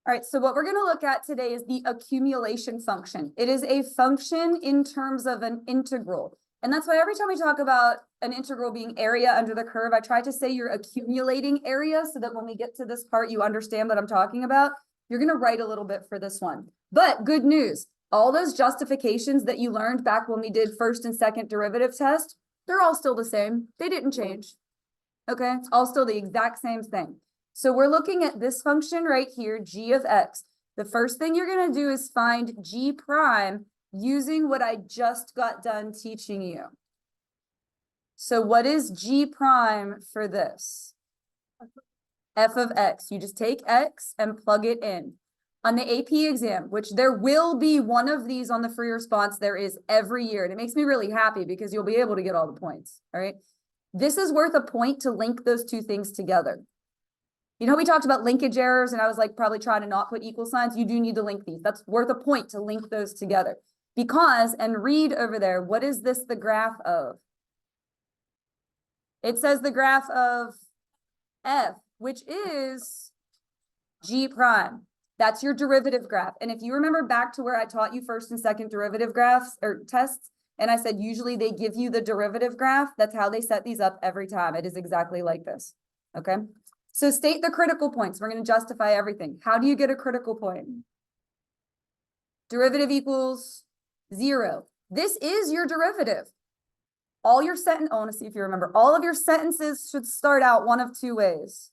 All right, so what we're going to look at today is the accumulation function. It is a function in terms of an integral. And that's why every time we talk about an integral being area under the curve, I try to say you're accumulating area so that when we get to this part, you understand what I'm talking about. You're going to write a little bit for this one. But good news, all those justifications that you learned back when we did first and second derivative test, they're all still the same. They didn't change. Okay, it's all still the exact same thing. So we're looking at this function right here, g of x. The first thing you're going to do is find g prime using what I just got done teaching you. So what is g prime for this? F of x. You just take x and plug it in. On the AP exam, which there will be one of these on the free response, there is every year. And it makes me really happy because you'll be able to get all the points, all right? This is worth a point to link those two things together. You know, we talked about linkage errors and I was like probably trying to not put equal signs. You do need to link these. That's worth a point to link those together. Because, and read over there, what is this the graph of? It says the graph of f, which is g prime. That's your derivative graph. And if you remember back to where I taught you first and second derivative graphs or tests, and I said usually they give you the derivative graph, that's how they set these up every time. It is exactly like this, okay? So state the critical points. We're going to justify everything. How do you get a critical point? Derivative equals 0. This is your derivative. All your sentence, I want to see if you remember, all of your sentences should start out one of two ways.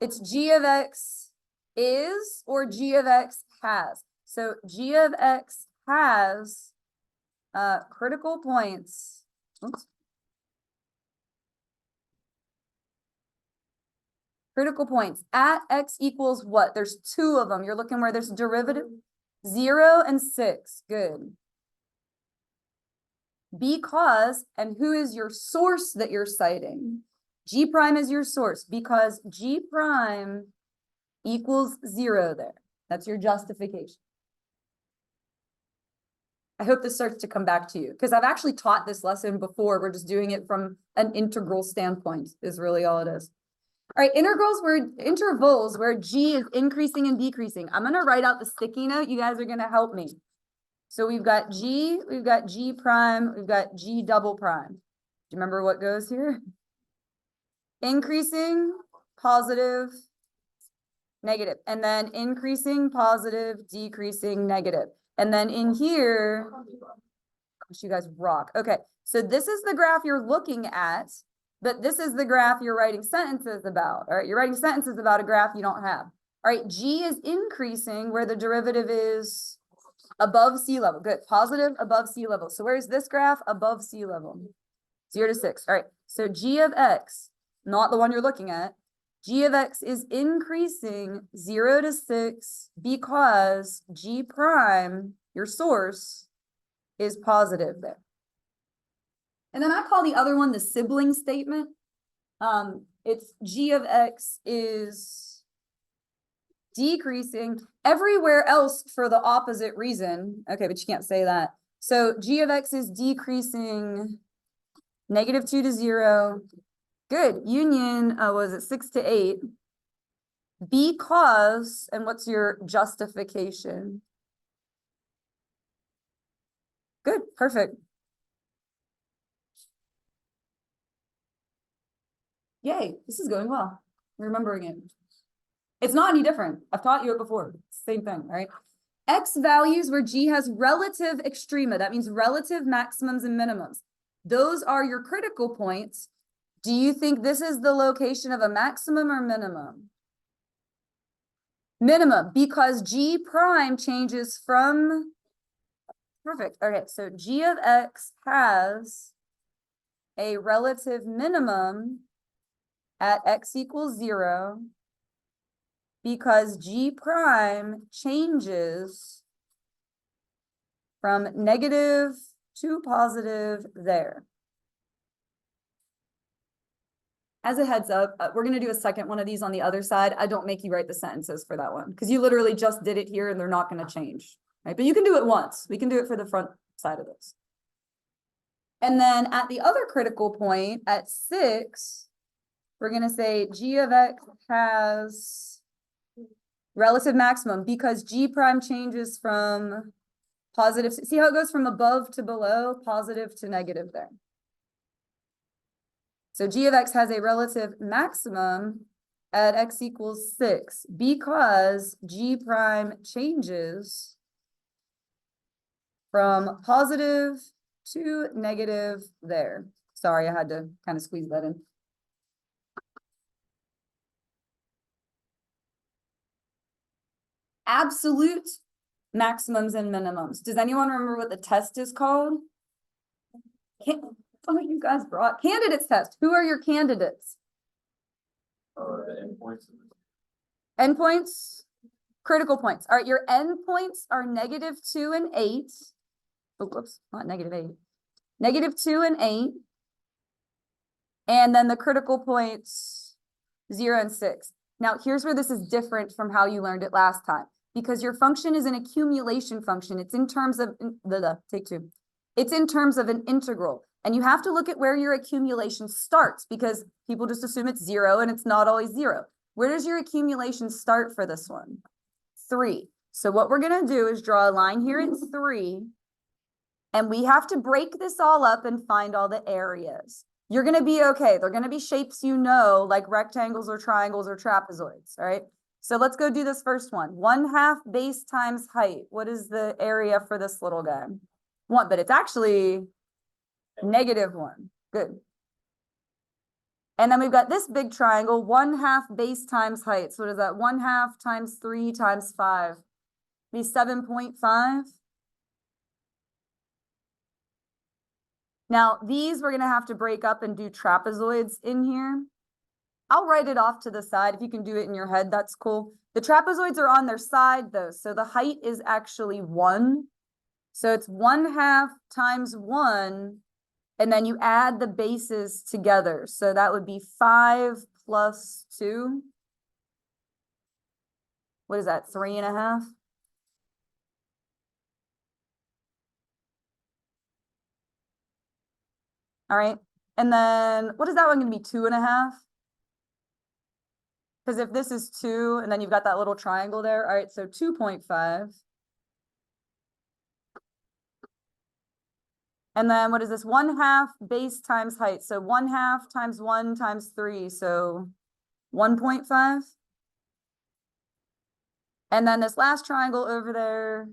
It's g of x is or g of x has. So g of x has critical points. Oops. Critical points at x equals what? There's two of them. You're looking where there's derivative 0 and 6. Good. Because, and who is your source that you're citing? G prime is your source because G prime equals 0 there. That's your justification. I hope this starts to come back to you because I've actually taught this lesson before. We're just doing it from an integral standpoint is really all it is. All right, intervals where G is increasing and decreasing. I'm going to write out the sticky note. You guys are going to help me. So we've got G prime, we've got G double prime. Do you remember what goes here? Increasing, positive, negative, and then increasing, positive, decreasing, negative. And then in here, gosh, you guys rock. Okay, so this is the graph you're looking at, but this is the graph you're writing sentences about. All right, you're writing sentences about a graph you don't have. All right, G is increasing where the derivative is above sea level. Good, positive above sea level. So where's this graph? Above sea level. 0 to 6. All right, so G of x, not the one you're looking at. G of x is increasing 0 to 6 because G prime, your source, is positive there. And then I call the other one the sibling statement. It's G of x is decreasing everywhere else for the opposite reason. Okay, but you can't say that. So G of x is decreasing -2 to 0. Good. Union, was it 6 to 8? Because, and what's your justification? Good. Perfect. Yay. This is going well. I'm remembering it. It's not any different. I've taught you it before. Same thing, right? X values where G has relative extrema. That means relative maximums and minimums. Those are your critical points. Do you think this is the location of a maximum or minimum? Minimum, because G prime changes from, perfect. Okay, so G of x has a relative minimum at x equals 0 because G prime changes from negative to positive there. As a heads up, we're going to do a second one of these on the other side. I don't make you write the sentences for that one because you literally just did it here and they're not going to change, right? But you can do it once. We can do it for the front side of this. And then at the other critical point at 6, we're going to say G of x has Relative maximum, because G prime changes from positive, see how it goes from above to below, positive to negative there. So G of X has a relative maximum at X equals 6 because G prime changes from positive to negative there. Sorry, I had to kind of squeeze that in. Absolute maximums and minimums. Does anyone remember what the test is called? Oh, you guys brought candidates test. Who are your candidates? Endpoints. Endpoints, critical points. All right, your endpoints are -2 and 8. Oh, whoops, not -8. -2 and 8. And then the critical points, 0 and 6. Now, here's where this is different from how you learned it last time. Because your function is an accumulation function. It's in terms of, take 2. It's in terms of an integral. And you have to look at where your accumulation starts because people just assume it's 0 and it's not always 0. Where does your accumulation start for this one? 3. So what we're going to do is draw a line here at 3. And we have to break this all up and find all the areas. You're going to be okay. They're going to be shapes you know, like rectangles or triangles or trapezoids, all right? So let's go do this first one. 1/2 base times height. What is the area for this little guy? 1, but it's actually -1. Good. And then we've got this big triangle, 1/2 base times height. So what is that? 1/2 times 3 times 5. Be 7.5. Now, these we're going to have to break up and do trapezoids in here. I'll write it off to the side. If you can do it in your head, that's cool. The trapezoids are on their side, though. So the height is actually 1. So it's 1/2 times 1. And then you add the bases together. So that would be 5 plus 2. What is that? 3.5? All right. And then what is that one going to be? 2.5? Because if this is 2, and then you've got that little triangle there. All right, so 2.5. And then what is this? 1/2 base times height. So 1/2 times 1 times 3. So 1.5. And then this last triangle over there,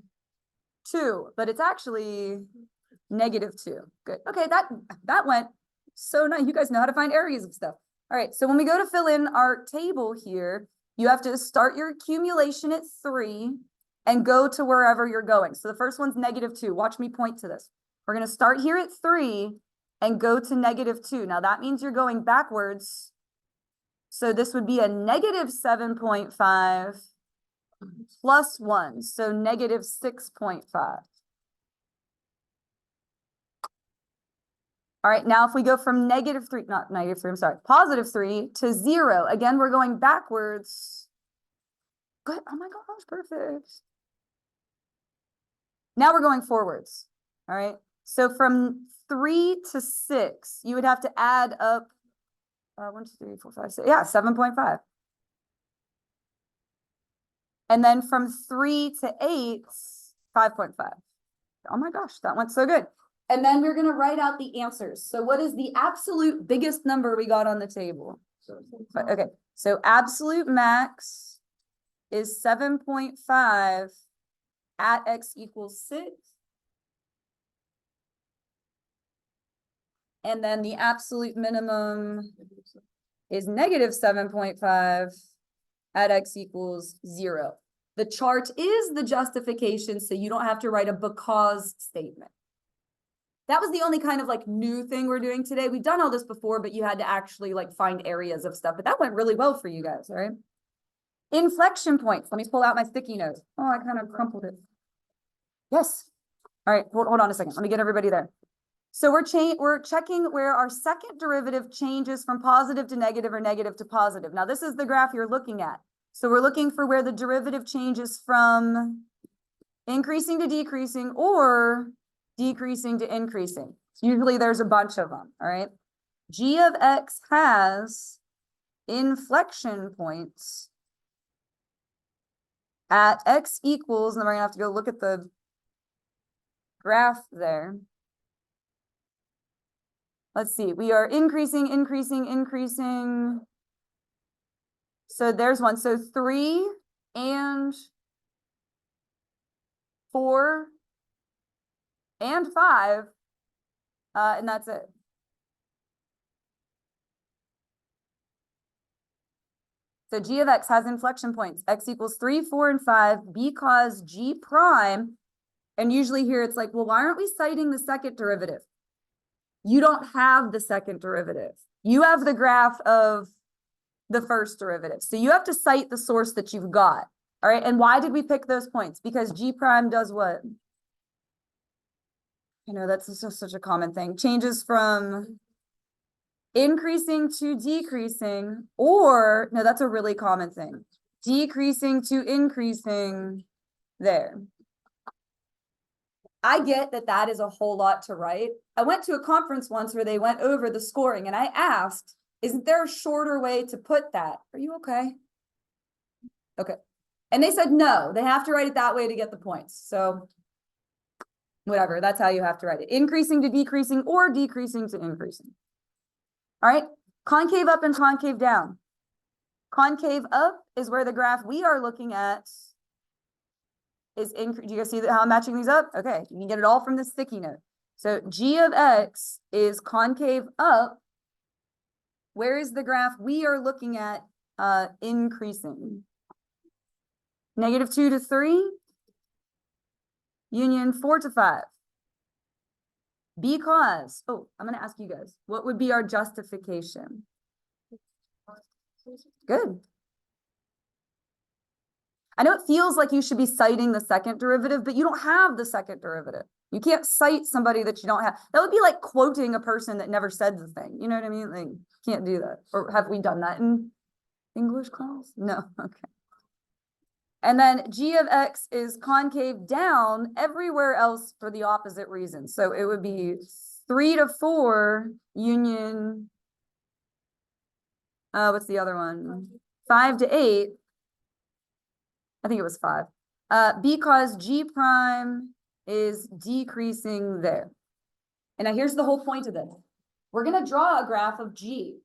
2, but it's actually -2. Good. Okay, that went so nice. You guys know how to find areas of stuff. All right, so when we go to fill in our table here, you have to start your accumulation at 3 and go to wherever you're going. So the first one's -2. Watch me point to this. We're going to start here at 3 and go to -2. Now that means you're going backwards. So this would be a -7.5 plus 1. So -6.5. All right, now if we go from -3, not -3, I'm sorry, +3 to 0, again, we're going backwards. Good, oh my gosh, perfect. Now we're going forwards, all right? So from 3 to 6, you would have to add up 1, 2, 3, 4, 5, 6, yeah, 7.5. And then from 3 to 8, 5.5. Oh my gosh, that went so good. And then we're going to write out the answers. So what is the absolute biggest number we got on the table? Okay, so absolute max is 7.5 at X equals 6. And then the absolute minimum is -7.5 at X equals 0. The chart is the justification, so you don't have to write a because statement. That was the only kind of like new thing we're doing today. We've done all this before, but you had to actually like find areas of stuff. But that went really well for you guys, all right? Inflection points. Let me pull out my sticky note. Oh, I kind of crumpled it. Yes. All right, hold on a second. Let me get everybody there. So we're checking where our second derivative changes from positive to negative or negative to positive. Now, this is the graph you're looking at. So we're looking for where the derivative changes from increasing to decreasing or decreasing to increasing. Usually there's a bunch of them, all right? G of X has inflection points at x equals, and then we're gonna have to go look at the graph there. Let's see, we are increasing, increasing, increasing. So there's one. So 3 and 4 and 5, and that's it. So g of x has inflection points, x equals 3, 4, and 5, because g prime, and usually here it's like, well, why aren't we citing the second derivative? You don't have the second derivative. You have the graph of the first derivative. So you have to cite the source that you've got. All right. And why did we pick those points? Because g prime does what? You know, that's just such a common thing. Changes from increasing to decreasing, or no, that's a really common thing. Decreasing to increasing there. I get that that is a whole lot to write. I went to a conference once where they went over the scoring and I asked, isn't there a shorter way to put that? Are you okay? Okay. And they said, no, they have to write it that way to get the points. So whatever, that's how you have to write it. Increasing to decreasing or decreasing to increasing. All right, concave up and concave down. Concave up is where the graph we are looking at is do you guys see how I'm matching these up? Okay, you can get it all from this sticky note. So g of x is concave up. Where is the graph we are looking at increasing? -2 to 3, union 4 to 5. Because, oh, I'm going to ask you guys, what would be our justification? Good. I know it feels like you should be citing the second derivative, but you don't have the second derivative. You can't cite somebody that you don't have. That would be like quoting a person that never said the thing. You know what I mean? Like, can't do that. Or have we done that in English class? No. Okay. And then g of x is concave down everywhere else for the opposite reason. So it would be 3 to 4 union, what's the other one? 5 to 8. I think it was 5. Because g prime is decreasing there. And now here's the whole point of this. We're going to draw a graph of g,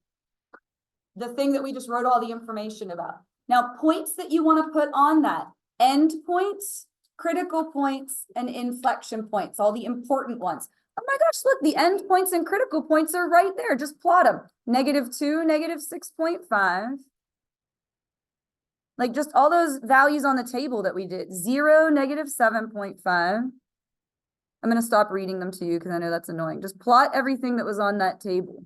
the thing that we just wrote all the information about. Now, points that you want to put on that: end points, critical points, and inflection points, all the important ones. Oh my gosh, look, the end points and critical points are right there. Just plot them. -2, -6.5. Like just all those values on the table that we did. 0, -7.5. I'm going to stop reading them to you because I know that's annoying. Just plot everything that was on that table.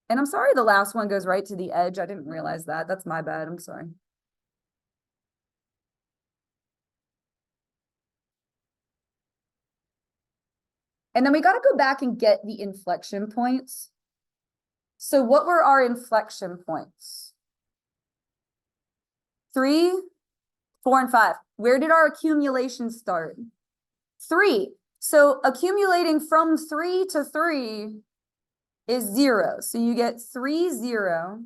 And I'm sorry the last one goes right to the edge. I didn't realize that. That's my bad. I'm sorry. And then we got to go back and get the inflection points. So what were our inflection points? 3, 4, and 5. Where did our accumulation start? 3. So accumulating from 3 to 3 is 0. So you get 3, 0.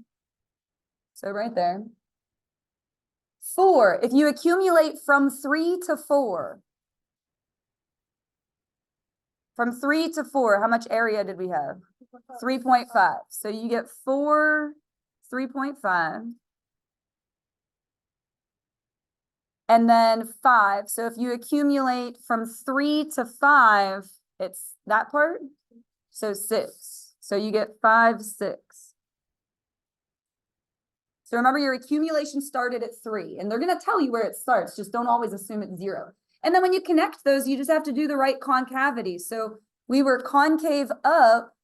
So right there. 4. If you accumulate from 3 to 4. From 3 to 4, how much area did we have? 3.5. So you get 4, 3.5. And then 5. So if you accumulate from 3 to 5, it's that part. So 6. So you get 5, 6. So remember, your accumulation started at 3, and they're going to tell you where it starts. Just don't always assume it's 0. And then when you connect those, you just have to do the right concavity. So we were concave up,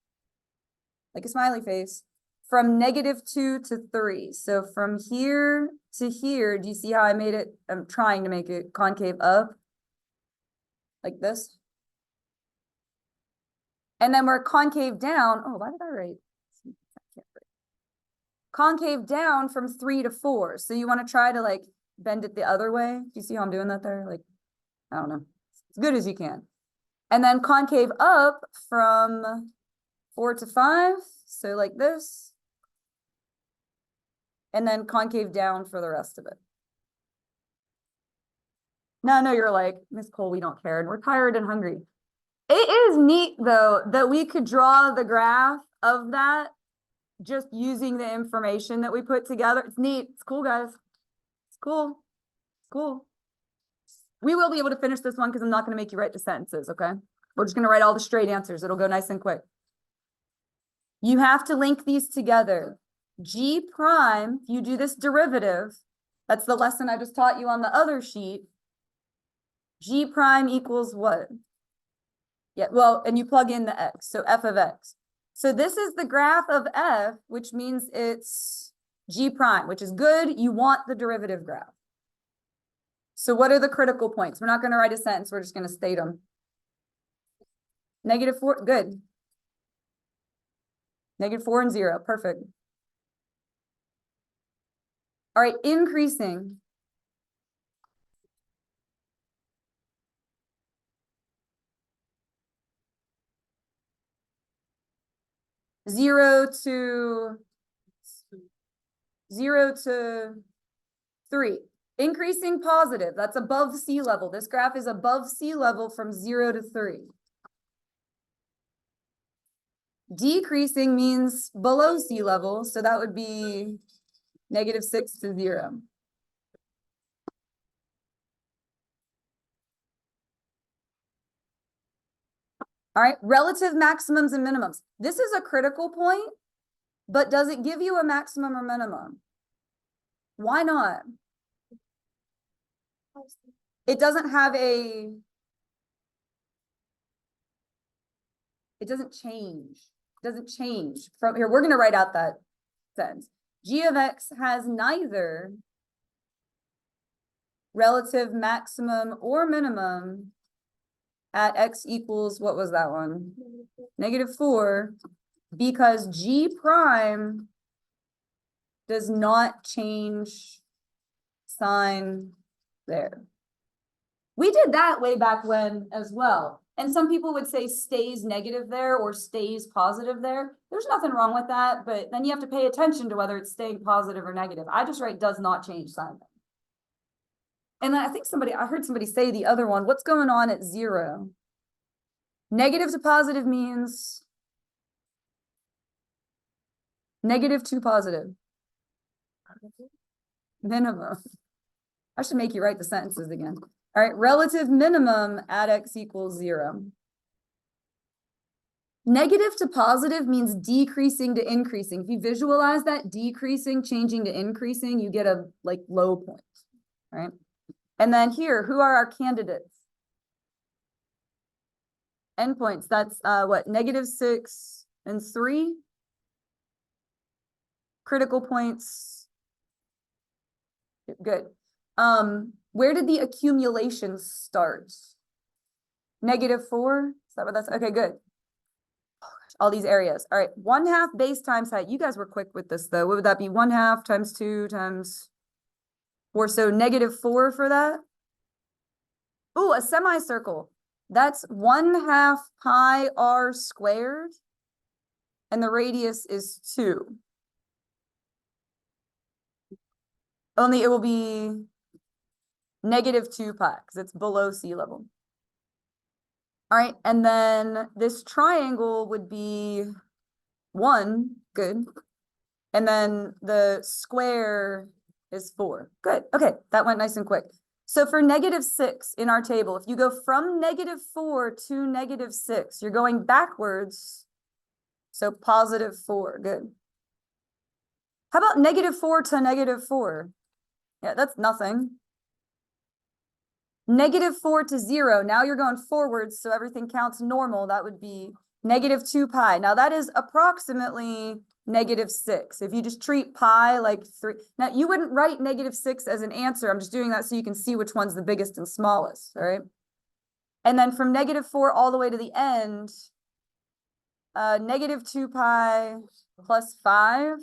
like a smiley face, from -2 to 3. So from here to here, do you see how I made it? I'm trying to make it concave up like this. And then we're concave down. Oh, why did I write? Concave down from 3 to 4. So you want to try to like bend it the other way. Do you see how I'm doing that there? Like, I don't know. As good as you can. And then concave up from 4 to 5. So like this. And then concave down for the rest of it. No, you're like, Miss Cole, we don't care, and we're tired and hungry. It is neat, though, that we could draw the graph of that just using the information that we put together. It's neat. It's cool, guys. It's cool. It's cool. We will be able to finish this one because I'm not going to make you write the sentences, okay? We're just going to write all the straight answers. It'll go nice and quick. You have to link these together. G prime, if you do this derivative, that's the lesson I just taught you on the other sheet. G prime equals what? Yeah, well, and you plug in the x, so f of x. So this is the graph of f, which means it's G prime, which is good. You want the derivative graph. So what are the critical points? We're not going to write a sentence. We're just going to state them. -4, good. -4 and 0, perfect. All right, increasing. Zero to 3. Increasing positive, that's above sea level. This graph is above sea level from 0 to 3. Decreasing means below sea level, so that would be -6 to 0. All right, relative maximums and minimums. This is a critical point, but does it give you a maximum or minimum? Why not? It doesn't have a, it doesn't change. It doesn't change from here. We're going to write out that sentence. G of x has neither relative maximum or minimum at x equals, what was that one? -4, because G prime does not change sign there. We did that way back when as well. And some people would say stays negative there or stays positive there. There's nothing wrong with that, but then you have to pay attention to whether it's staying positive or negative. I just write does not change sign. And I think I heard somebody say the other one, what's going on at 0? Negative to positive means negative to positive. Minimum. I should make you write the sentences again. All right, relative minimum at x equals 0. Negative to positive means decreasing to increasing. If you visualize that decreasing, changing to increasing, you get a low point, right? And then here, who are our candidates? Endpoints, that's what, -6 and 3. Critical points, good. Where did the accumulation start? -4, is that what that's, okay, good. All these areas, all right, 1/2 base times height. You guys were quick with this though. What would that be? 1/2 times 2 times 4, so -4 for that. Ooh, a semicircle. That's 1/2 pi r squared, and the radius is 2. Only it will be -2 pi because it's below sea level. All right, and then this triangle would be 1, good. And then the square is 4, good. Okay, that went nice and quick. So for -6 in our table, if you go from -4 to -6, you're going backwards. So +4, good. How about -4 to -4? Yeah, that's nothing. -4 to 0, now you're going forwards, so everything counts normal. That would be -2 pi. Now that is approximately -6. If you just treat pi like 3, now you wouldn't write -6 as an answer. I'm just doing that so you can see which one's the biggest and smallest, all right? And then from -4 all the way to the end, -2 pi plus 5.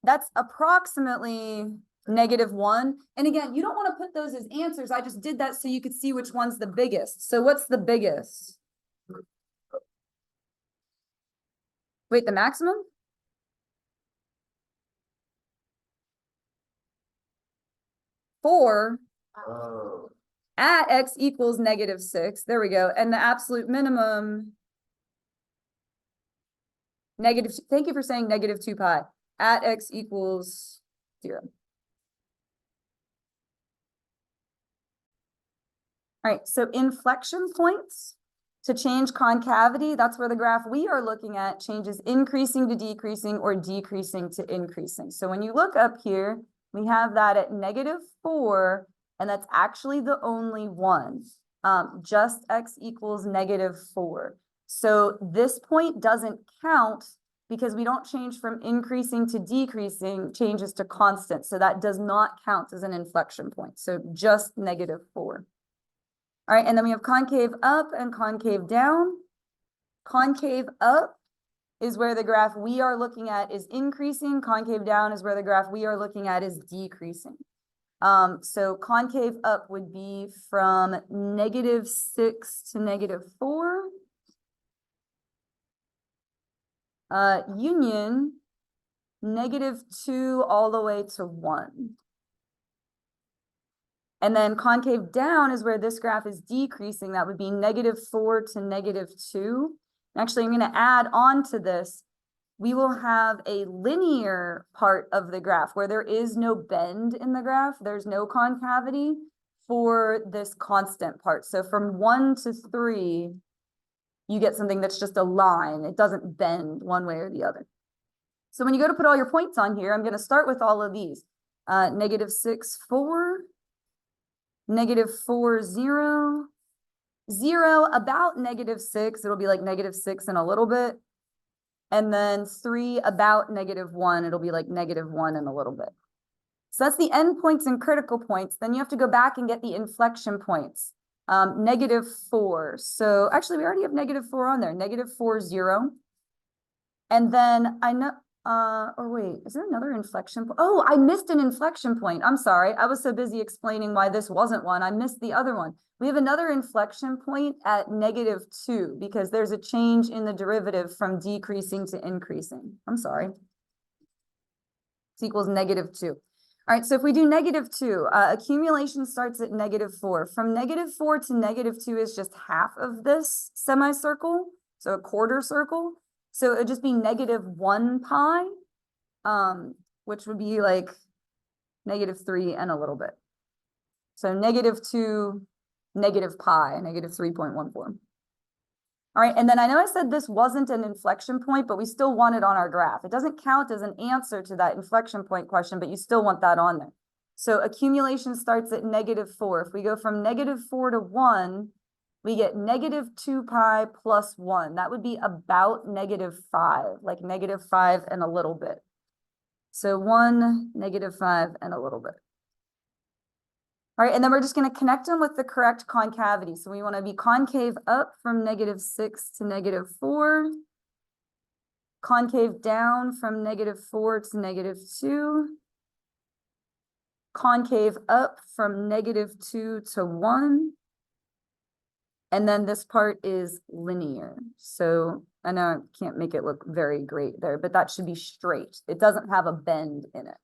That's approximately -1. And again, you don't want to put those as answers. I just did that so you could see which one's the biggest. So what's the biggest? Wait, the maximum? Four. Oh. At x equals -6, there we go, and the absolute minimum negative, thank you for saying -2 pi, at x equals 0. All right, so inflection points to change concavity, that's where the graph we are looking at changes increasing to decreasing or decreasing to increasing. So when you look up here, we have that at -4, and that's actually the only one. Just x equals -4. So this point doesn't count because we don't change from increasing to decreasing, changes to constant. So that does not count as an inflection point. So just -4. All right, and then we have concave up and concave down. Concave up is where the graph we are looking at is increasing. Concave down is where the graph we are looking at is decreasing. So concave up would be from -6 to -4. Union, -2 all the way to 1. And then concave down is where this graph is decreasing. That would be -4 to -2. Actually, I'm going to add on to this. We will have a linear part of the graph where there is no bend in the graph. There's no concavity for this constant part. So from 1 to 3, you get something that's just a line. It doesn't bend one way or the other. So when you go to put all your points on here, I'm going to start with all of these. -6, 4. -4, 0, 0, about -6. It'll be like -6 in a little bit. And then 3, about -1. It'll be like -1 in a little bit. So that's the endpoints and critical points. Then you have to go back and get the inflection points. -4. So actually, we already have -4 on there. -4, 0. And then I know, or wait, is there another inflection? Oh, I missed an inflection point. I'm sorry. I was so busy explaining why this wasn't one. I missed the other one. We have another inflection point at -2 because there's a change in the derivative from decreasing to increasing. I'm sorry. It's equals -2. All right, so if we do -2, accumulation starts at -4. From -4 to -2 is just half of this semicircle, so a quarter circle. So it would just be -1 pi, which would be like -3 and a little bit. So -2, -pi, -3.14. All right, and then I know I said this wasn't an inflection point, but we still want it on our graph. It doesn't count as an answer to that inflection point question, but you still want that on there. So accumulation starts at -4. If we go from -4 to 1, we get -2 pi plus 1. That would be about -5, like -5 and a little bit. So 1, -5 and a little bit. All right, and then we're just going to connect them with the correct concavity. So we want to be concave up from -6 to -4. Concave down from -4 to -2. Concave up from -2 to 1. And then this part is linear. So I know I can't make it look very great there, but that should be straight. It doesn't have a bend in it.